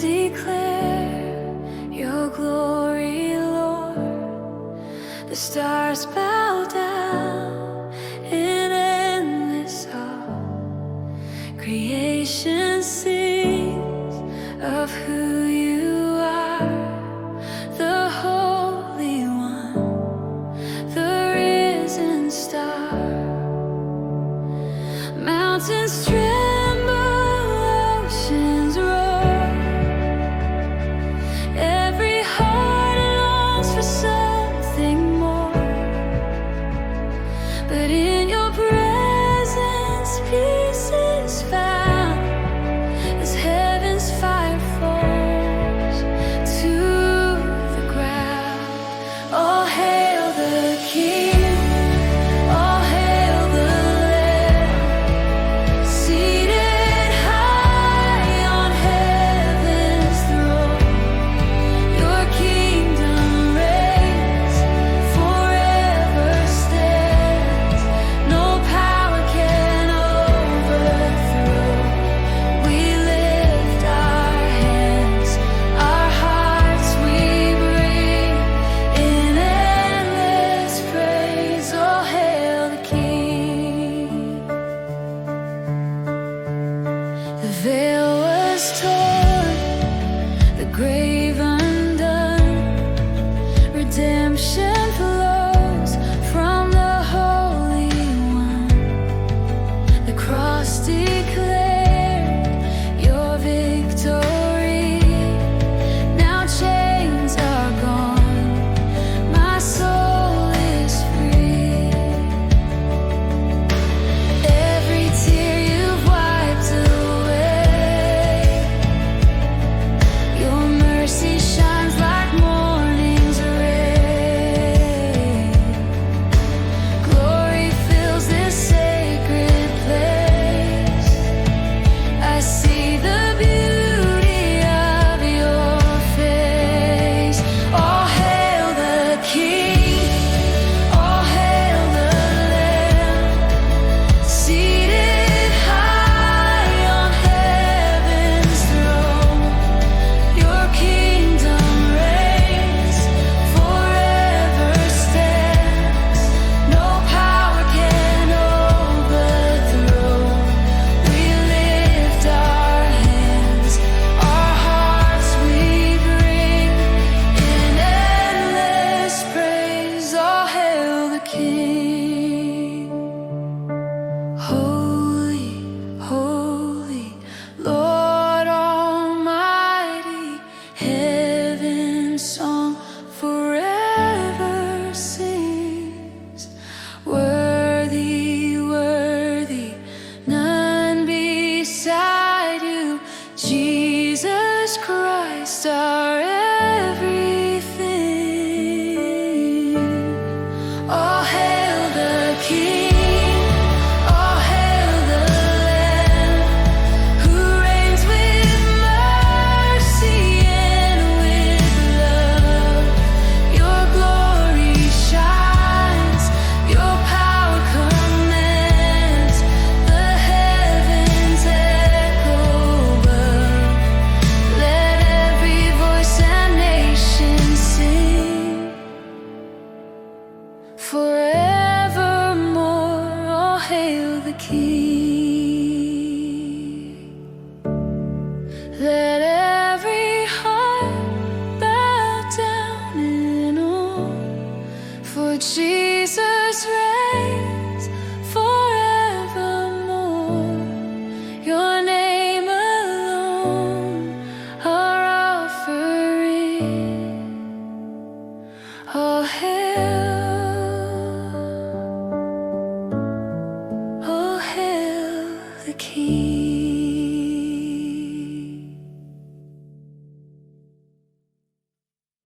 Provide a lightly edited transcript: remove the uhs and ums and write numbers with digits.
declare your glory, Lord. The stars bow down in endless awe. Creation sings of who you are, the Holy One, the risen star. Mountains tremble, oceans roar. Every heart longs for something more. But in your presence, peace is found as heaven's fire falls to the ground. All hail the King, all hail the Lamb, seated high on heaven's throne. Your kingdom reigns, forever stands. No power can overthrow. We lift our hands, our hearts we bring in endless praise. Oh, hail the King. The veil was torn, the grave undone. Redemption flows from the Holy One. The cross declared your victory. Now chains are gone, my soul is free. Every tear you've wiped away. Your mercy shines like morning's ray. Glory fills this sacred place. I see the beauty of your face. All hail the King, all hail the Lamb, seated high on heaven's throne. Your kingdom reigns, forever stands. No power can overthrow. We lift our hands, our hearts we bring in endless praise. All hail the King. Holy, holy, Lord Almighty, heaven's song forever sings. Worthy, worthy, none beside you, Jesus Christ our